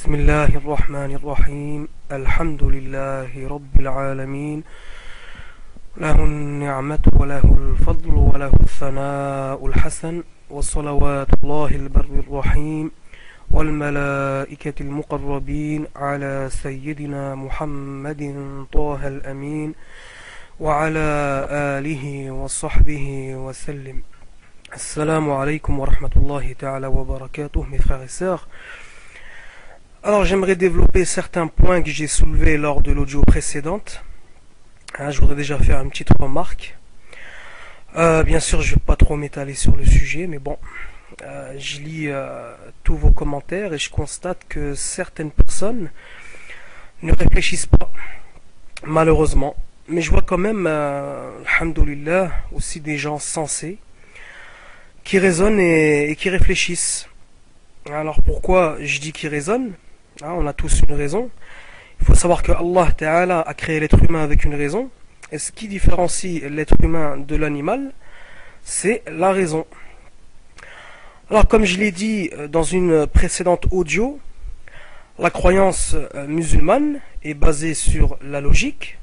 بسم الله الرحمن الرحيم الحمد لله رب العالمين له النعمة وله الفضل وله الثناء الحسن وصلوات الله البر الرحيم والملائكة المقربين على سيدنا محمد طه الأمين وعلى آله وصحبه وسلم. Assalamu alaikum wa rahmatullahi ta'ala wa barakatuh, mes frères et sœurs. Alors j'aimerais développer certains points que j'ai soulevés lors de l'audio précédente. Je voudrais déjà faire une petite remarque. Bien sûr, je ne vais pas trop m'étaler sur le sujet, mais bon, je lis tous vos commentaires et je constate que certaines personnes ne réfléchissent pas, malheureusement. Mais je vois quand même, alhamdoulilah, aussi des gens sensés qui raisonnent et qui réfléchissent. Alors pourquoi je dis qu'ils raisonnent? On a tous une raison. Il faut savoir que Allah Ta'ala a créé l'être humain avec une raison. Et ce qui différencie l'être humain de l'animal, c'est la raison. Alors comme je l'ai dit dans une précédente audio, la croyance musulmane est basée sur la logique.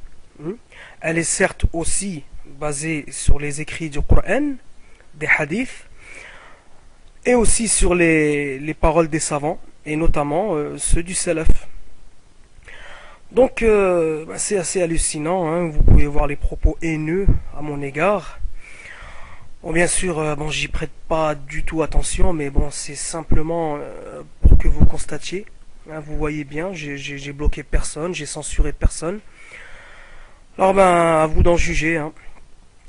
Elle est certes aussi basée sur les écrits du Coran, des hadiths, et aussi sur les paroles des savants, et notamment ceux du salaf. Donc c'est assez hallucinant, vous pouvez voir les propos haineux à mon égard. Bon, bien sûr, j'y prête pas du tout attention, mais bon, c'est simplement pour que vous constatiez. Vous voyez bien, j'ai bloqué personne, j'ai censuré personne. Alors à vous d'en juger.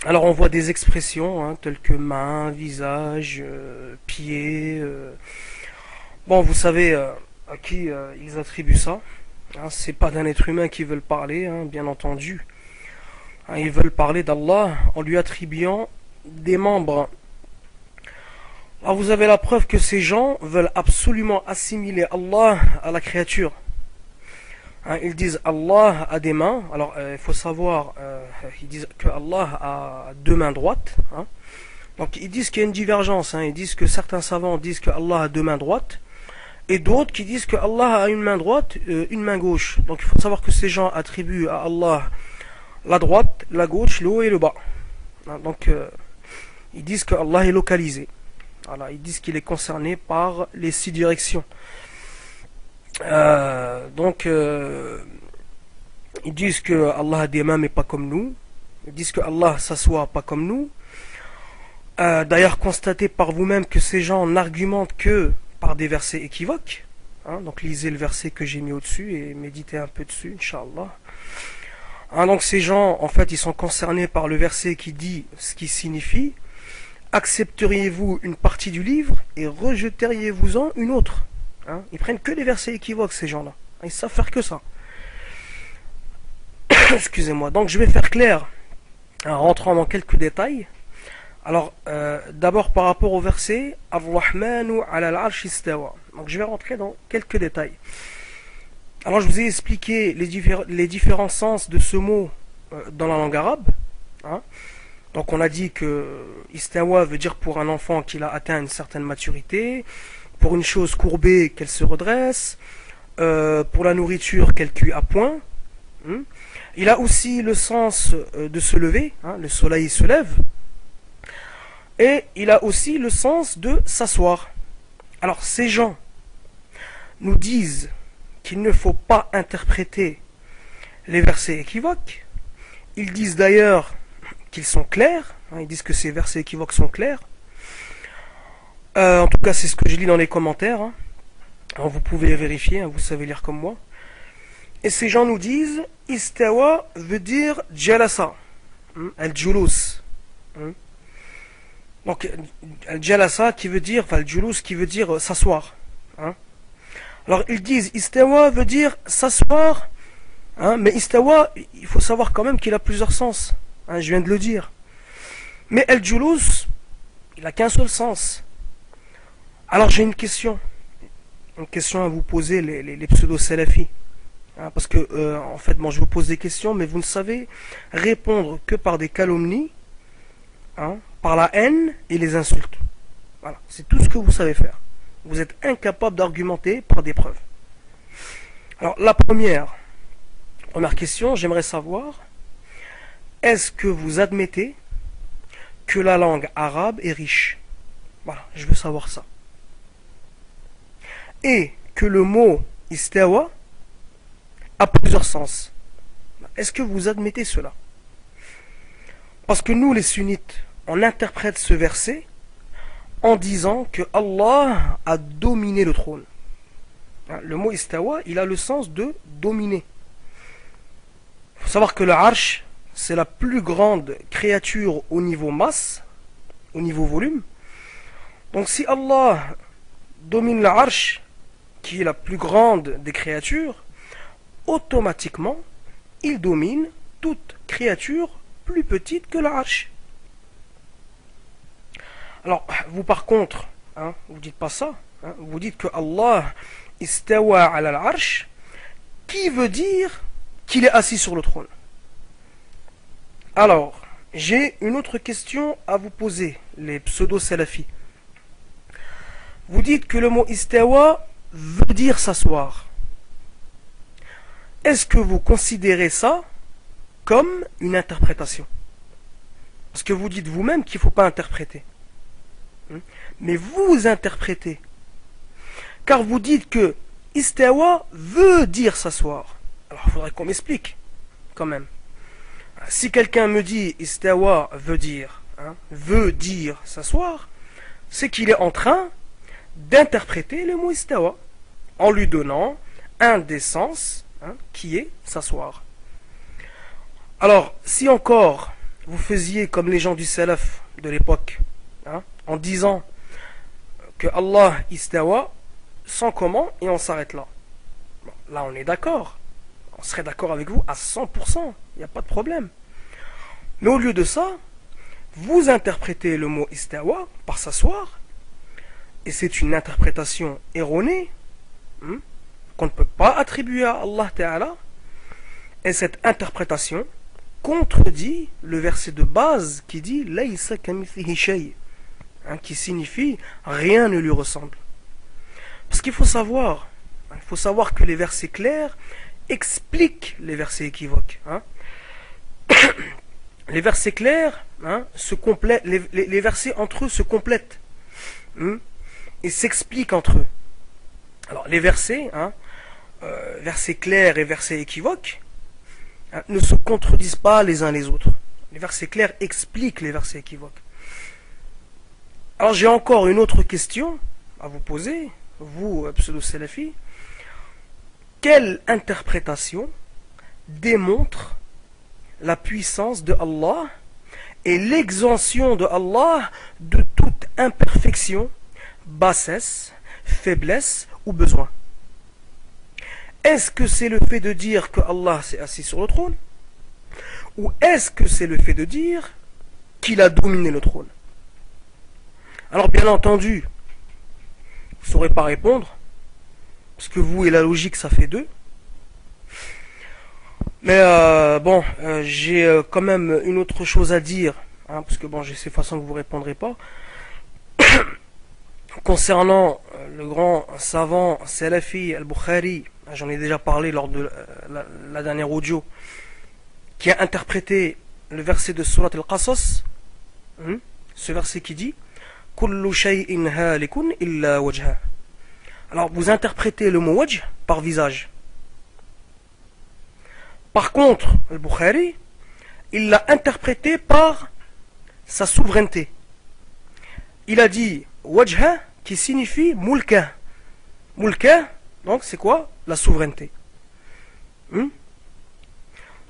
Alors on voit des expressions telles que main, visage, pied. Bon, vous savez à qui ils attribuent ça. C'est pas d'un être humain qu'ils veulent parler, bien entendu. Ils veulent parler d'Allah en lui attribuant des membres. Alors vous avez la preuve que ces gens veulent absolument assimiler Allah à la créature. Ils disent Allah a des mains. Alors il faut savoir, ils disent que Allah a deux mains droites. Donc ils disent qu'il y a une divergence. Ils disent que certains savants disent que Allah a deux mains droites, et d'autres qui disent que Allah a une main droite, une main gauche. Donc il faut savoir que ces gens attribuent à Allah la droite, la gauche, le haut et le bas. Donc ils disent que Allah est localisé. Voilà, ils disent qu'il est concerné par les 6 directions. Donc ils disent que Allah a des mains mais pas comme nous. Ils disent que Allah s'assoit pas comme nous. D'ailleurs, constatez par vous-même que ces gens n'argumentent que par des versets équivoques. Donc lisez le verset que j'ai mis au-dessus et méditez un peu dessus, Inch'Allah. Donc ces gens, en fait, ils sont concernés par le verset qui dit ce qui signifie: accepteriez-vous une partie du livre et rejeteriez-vous-en une autre? Ils prennent que des versets équivoques, ces gens-là. Ils savent faire que ça. Excusez-moi. Donc je vais faire clair en rentrant dans quelques détails. Alors d'abord par rapport au verset Ar-Rahmanu ala al-Arsh istawa. Donc je vais rentrer dans quelques détails. Alors je vous ai expliqué les différents sens de ce mot dans la langue arabe. Donc on a dit que istawa veut dire pour un enfant qu'il a atteint une certaine maturité, pour une chose courbée qu'elle se redresse, pour la nourriture qu'elle cuit à point. Il a aussi le sens de se lever, le soleil se lève, et il a aussi le sens de s'asseoir. Alors ces gens nous disent qu'il ne faut pas interpréter les versets équivoques. Ils disent d'ailleurs qu'ils sont clairs, ils disent que ces versets équivoques sont clairs. En tout cas c'est ce que je lis dans les commentaires. Alors, vous pouvez vérifier, vous savez lire comme moi. Et ces gens nous disent istawa veut dire jalasa, al-julus. Donc al-jalasa qui veut dire, al-julus qui veut dire s'asseoir. Alors ils disent istawa veut dire s'asseoir, mais istawa, il faut savoir quand même qu'il a plusieurs sens. Je viens de le dire. Mais al-julus, il n'a qu'un seul sens. Alors j'ai une question à vous poser, les pseudo-salafis. Parce que, en fait, je vous pose des questions, mais vous ne savez répondre que par des calomnies, par la haine et les insultes. Voilà, c'est tout ce que vous savez faire. Vous êtes incapable d'argumenter par des preuves. Alors, la première question, j'aimerais savoir, est-ce que vous admettez que la langue arabe est riche? Voilà, je veux savoir ça. Et que le mot istawa a plusieurs sens. Est-ce que vous admettez cela? Parce que nous, les sunnites, on interprète ce verset en disant que Allah a dominé le trône. Le mot istawa, il a le sens de dominer. Il faut savoir que le arsh, c'est la plus grande créature au niveau masse, au niveau volume. Donc si Allah domine le arsh, qui est la plus grande des créatures, automatiquement, il domine toute créature plus petite que le arsh. Alors, vous par contre, vous dites pas ça, vous dites que Allah istawa ala al-arsh, qui veut dire qu'il est assis sur le trône. Alors, j'ai une autre question à vous poser, les pseudo-salafis. Vous dites que le mot istawa veut dire s'asseoir. Est-ce que vous considérez ça comme une interprétation? Parce que vous dites vous-même qu'il ne faut pas interpréter. Mais vous interprétez. Car vous dites que istawa veut dire s'asseoir. Alors il faudrait qu'on m'explique, quand même. Si quelqu'un me dit istawa veut dire s'asseoir, c'est qu'il est en train d'interpréter le mot istawa en lui donnant un des sens qui est s'asseoir. Alors, si encore vous faisiez comme les gens du salaf de l'époque, en disant que Allah istawa sans comment et on s'arrête là. Bon, là on est d'accord. On serait d'accord avec vous à 100%. Il n'y a pas de problème. Mais au lieu de ça, vous interprétez le mot istawa par s'asseoir. Et c'est une interprétation erronée qu'on ne peut pas attribuer à Allah Ta'ala. Et cette interprétation contredit le verset de base qui dit Laysa kamithlihi shay, qui signifie rien ne lui ressemble. Parce qu'il faut savoir que les versets clairs expliquent les versets équivoques. Les versets clairs se complètent, les versets entre eux se complètent et s'expliquent entre eux. Alors les versets, versets clairs et versets équivoques, ne se contredisent pas les uns les autres. Les versets clairs expliquent les versets équivoques. Alors j'ai encore une autre question à vous poser, vous pseudo-salafis. Quelle interprétation démontre la puissance de Allah et l'exemption de Allah de toute imperfection, bassesse, faiblesse ou besoin? Est-ce que c'est le fait de dire que Allah s'est assis sur le trône? Ou est-ce que c'est le fait de dire qu'il a dominé le trône? Alors bien entendu, vous ne saurez pas répondre, parce que vous et la logique ça fait deux. Mais j'ai quand même une autre chose à dire, parce que bon, je sais de toute façon que vous ne répondrez pas. Concernant le grand savant Salafi al-Bukhari, j'en ai déjà parlé lors de la dernière audio, qui a interprété le verset de Surat al-Qasas, ce verset qui dit Kullu shay'in halikun illa wajha. Alors vous interprétez le mot wajh par visage. Par contre, al-Bukhari, il l'a interprété par sa souveraineté. Il a dit wajha qui signifie mulka. Mulka, donc c'est quoi? La souveraineté.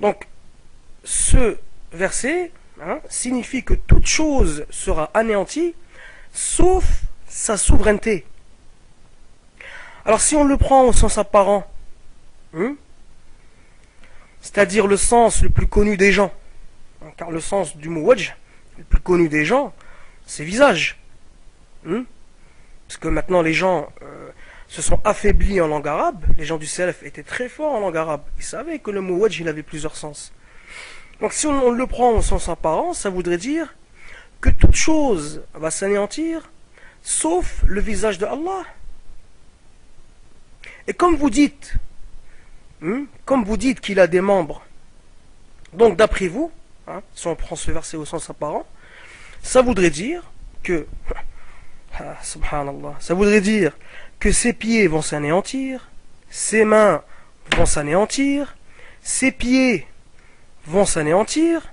Donc, ce verset signifie que toute chose sera anéantie sauf sa souveraineté. Alors si on le prend au sens apparent, c'est-à-dire le sens le plus connu des gens, car le sens du mot wajh, le plus connu des gens, c'est visage. Parce que maintenant les gens se sont affaiblis en langue arabe, les gens du salaf étaient très forts en langue arabe, ils savaient que le mot wajh il avait plusieurs sens. Donc si on le prend au sens apparent, ça voudrait dire que toute chose va s'anéantir, sauf le visage de Allah. Et comme vous dites comme vous dites qu'il a des membres, donc d'après vous, si on prend ce verset au sens apparent, ça voudrait dire que, subhanallah, ça voudrait dire que ses pieds vont s'anéantir, ses mains vont s'anéantir, ses pieds vont s'anéantir.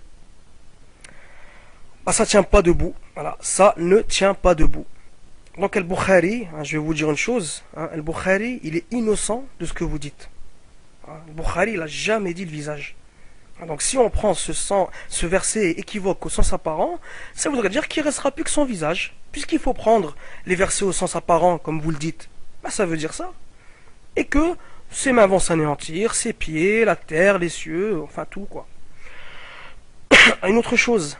Bah, ça tient pas debout. Voilà, ça ne tient pas debout. Donc Al-Bukhari, je vais vous dire une chose, Al-Bukhari, il est innocent de ce que vous dites. Al-Bukhari, il n'a jamais dit le visage. Donc si on prend ce verset équivoque au sens apparent, ça voudrait dire qu'il ne restera plus que son visage. Puisqu'il faut prendre les versets au sens apparent, comme vous le dites, bah, ça veut dire ça. Et que ses mains vont s'anéantir, ses pieds, la terre, les cieux, enfin tout quoi. Une autre chose,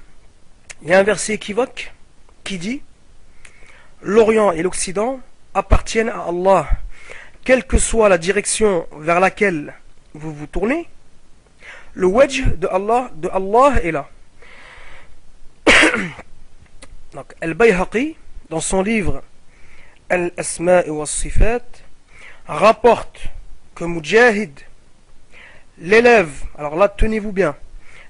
il y a un verset équivoque qui dit l'Orient et l'Occident appartiennent à Allah. Quelle que soit la direction vers laquelle vous vous tournez, le wajh de Allah est là. Donc, Al-Bayhaqi, dans son livre Al-Asma' wa Sifat, rapporte que Mujahid, l'élève, alors là tenez-vous bien,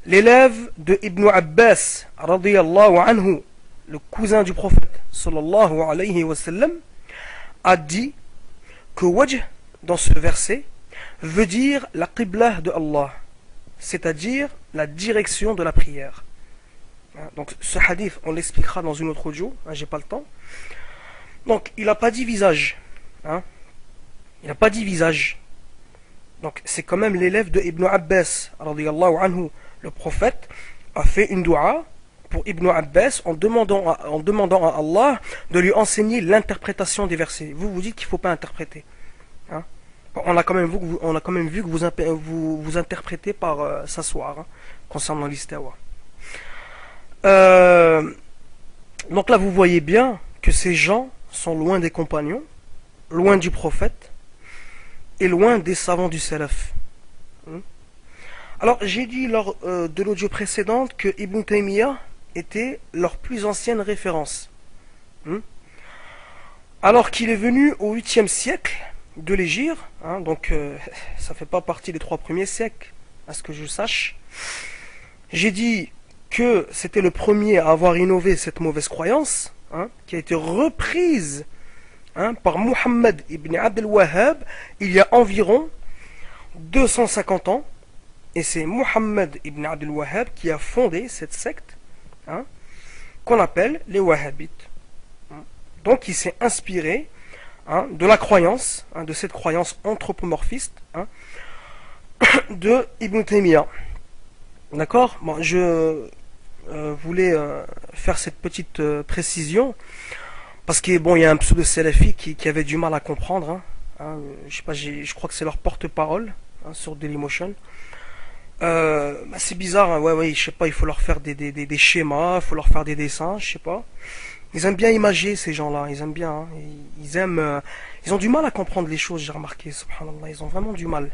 l'élève de Ibn Abbas, radiyallahu anhu, le cousin du prophète, sallallahu alayhi wa sallam, a dit que wajh, dans ce verset, veut dire la qibla de Allah, c'est-à-dire la direction de la prière. Donc ce hadith, on l'expliquera dans une autre audio, j'ai pas le temps. Donc il n'a pas dit visage. Il n'a pas dit visage. Donc c'est quand même l'élève de Ibn Abbas, radiyallahu anhu. Le prophète a fait une dua pour Ibn Abbas en demandant à Allah de lui enseigner l'interprétation des versets. Vous dites qu'il ne faut pas interpréter. On a quand même vu que vous interprétez par s'asseoir concernant l'istawa. Donc là vous voyez bien que ces gens sont loin des compagnons, loin du prophète et loin des savants du salaf. Alors j'ai dit lors de l'audio précédente que Ibn Taymiyyah était leur plus ancienne référence, alors qu'il est venu au 8e siècle de l'Hégire, donc ça fait pas partie des 3 premiers siècles à ce que je sache. J'ai dit que c'était le premier à avoir innové cette mauvaise croyance, qui a été reprise par Muhammad ibn Abd al-Wahhab il y a environ 250 ans, et c'est Muhammad ibn Abd al-Wahhab qui a fondé cette secte qu'on appelle les Wahhabites. Donc il s'est inspiré de la croyance, de cette croyance anthropomorphiste de Ibn Taymiyyah. D'accord. Bon, je voulais faire cette petite précision parce que bon, il y a un pseudo salafi qui avait du mal à comprendre. Je sais pas, je crois que c'est leur porte-parole sur Dailymotion. C'est bizarre, ouais, je sais pas, il faut leur faire des schémas, il faut leur faire des dessins, je sais pas. Ils aiment bien imager ces gens-là, ils aiment bien, ils ont du mal à comprendre les choses, j'ai remarqué, subhanallah, ils ont vraiment du mal.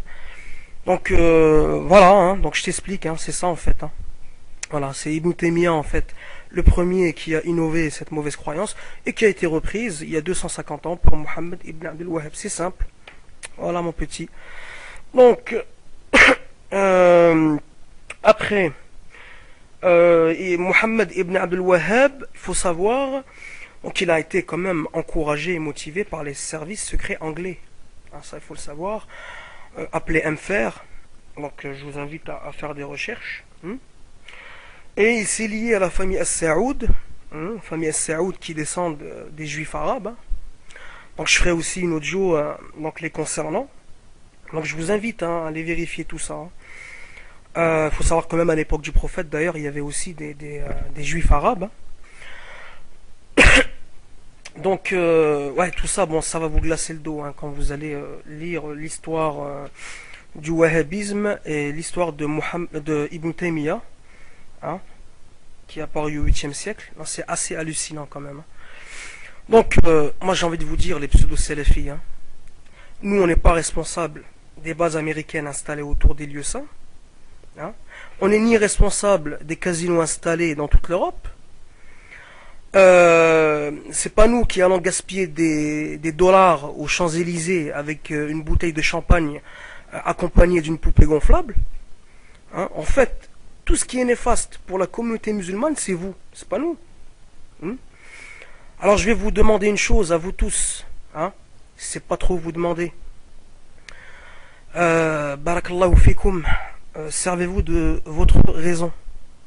Donc voilà, donc je t'explique, c'est ça en fait. Voilà, c'est Ibn Taymiyyah en fait, le premier qui a innové cette mauvaise croyance et qui a été reprise il y a 250 ans par Muhammad ibn Abd al-Wahhab. C'est simple. Voilà mon petit. Donc après et Muhammad ibn Abd al-Wahhab, il faut savoir donc il a été quand même encouragé et motivé par les services secrets anglais. Ça il faut le savoir. Appelé M-FAIR, donc je vous invite à faire des recherches. Et il s'est lié à la famille As-Saoud, famille As-Saoud qui descend des juifs arabes. Donc je ferai aussi une audio donc les concernant. Donc je vous invite à aller vérifier tout ça. Faut savoir quand même à l'époque du prophète d'ailleurs il y avait aussi des juifs arabes. Donc ouais, tout ça, bon, ça va vous glacer le dos quand vous allez lire l'histoire du wahhabisme et l'histoire de Ibn Taymiyyah, qui a apparu au 8e siècle. C'est assez hallucinant quand même. Donc moi j'ai envie de vous dire, les pseudo-salafis, nous on n'est pas responsable des bases américaines installées autour des lieux saints. On n'est ni responsable des casinos installés dans toute l'Europe. C'est pas nous qui allons gaspiller des dollars aux Champs-Élysées avec une bouteille de champagne accompagné d'une poupée gonflable. Hein. En fait, tout ce qui est néfaste pour la communauté musulmane, c'est vous, c'est pas nous. Hein. Alors je vais vous demander une chose à vous tous, hein, c'est pas trop vous demander. Barakallahu fikum, servez-vous de votre raison.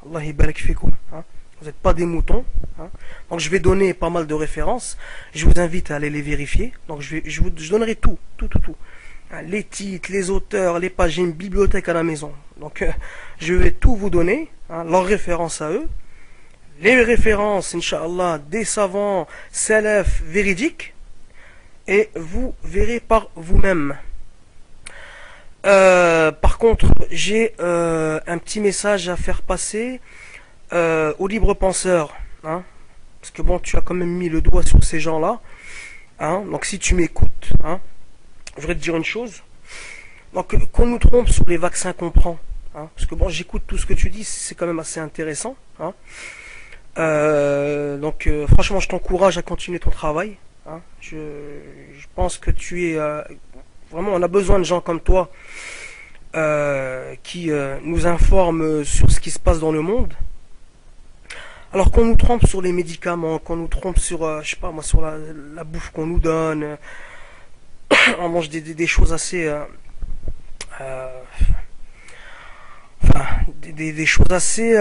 Allah barak fikum. Hein. Vous n'êtes pas des moutons. Hein. Donc je vais donner pas mal de références. Je vous invite à aller les vérifier. Donc je donnerai tout. Hein, les titres, les auteurs, les pages, j'ai une bibliothèque à la maison. Donc je vais tout vous donner, hein, leurs références à eux. Les références, Inch'Allah, des savants salaf véridiques, et vous verrez par vous-même. Par contre, j'ai un petit message à faire passer aux libres penseurs, hein, parce que bon, tu as quand même mis le doigt sur ces gens-là, hein, donc si tu m'écoutes, hein, je voudrais te dire une chose. Donc, qu'on nous trompe sur les vaccins qu'on prend, hein, parce que bon, j'écoute tout ce que tu dis, c'est quand même assez intéressant, hein. Franchement, je t'encourage à continuer ton travail. Hein. Je pense que tu es vraiment, on a besoin de gens comme toi qui nous informent sur ce qui se passe dans le monde. Alors qu'on nous trompe sur les médicaments, qu'on nous trompe sur, je sais pas moi, sur la bouffe qu'on nous donne, on mange des choses assez des choses assez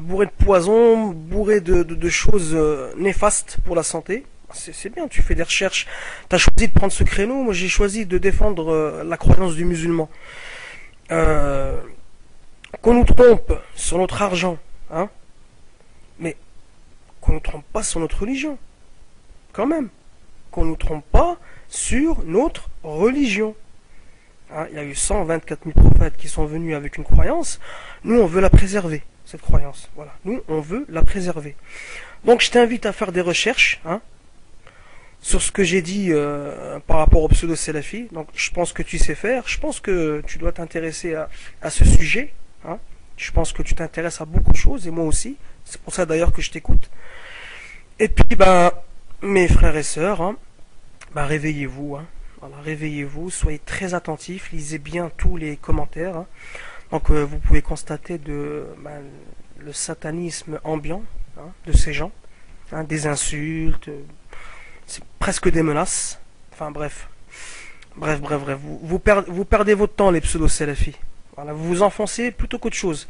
bourrées de poison, bourrées de choses néfastes pour la santé. C'est bien, tu fais des recherches. Tu as choisi de prendre ce créneau, moi j'ai choisi de défendre la croyance du musulman. Qu'on nous trompe sur notre argent, hein, mais qu'on nous trompe pas sur notre religion, quand même. Qu'on nous trompe pas sur notre religion. Hein, il y a eu 124 000 prophètes qui sont venus avec une croyance. Nous, on veut la préserver, cette croyance. Voilà. Nous, on veut la préserver. Donc, je t'invite à faire des recherches, hein, sur ce que j'ai dit par rapport au pseudo-salafi. Donc, je pense que tu sais faire. Je pense que tu dois t'intéresser à ce sujet. Hein. Je pense que tu t'intéresses à beaucoup de choses, et moi aussi. C'est pour ça d'ailleurs que je t'écoute. Et puis, mes frères et sœurs, hein, réveillez-vous, hein. Voilà, réveillez-vous, soyez très attentifs, lisez bien tous les commentaires. Hein. Donc vous pouvez constater le satanisme ambiant, hein, de ces gens, hein, des insultes, c'est presque des menaces. Enfin bref, vous perdez votre temps, les pseudo-salafis. Voilà, vous vous enfoncez plutôt qu'autre chose.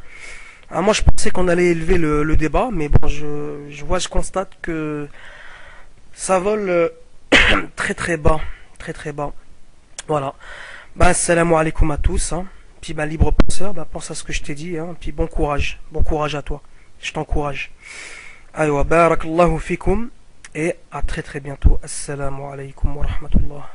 Hein, moi je pensais qu'on allait élever le débat, mais bon, je constate que ça vole très très bas. Très bas. Voilà. Assalamu alaikum à tous. Hein. Puis libre penseur, pense à ce que je t'ai dit. Hein. Puis bon courage. Bon courage à toi. Je t'encourage. Aywa, barakallahu fikum. Et à très bientôt. Assalamu alaikum wa rahmatullah.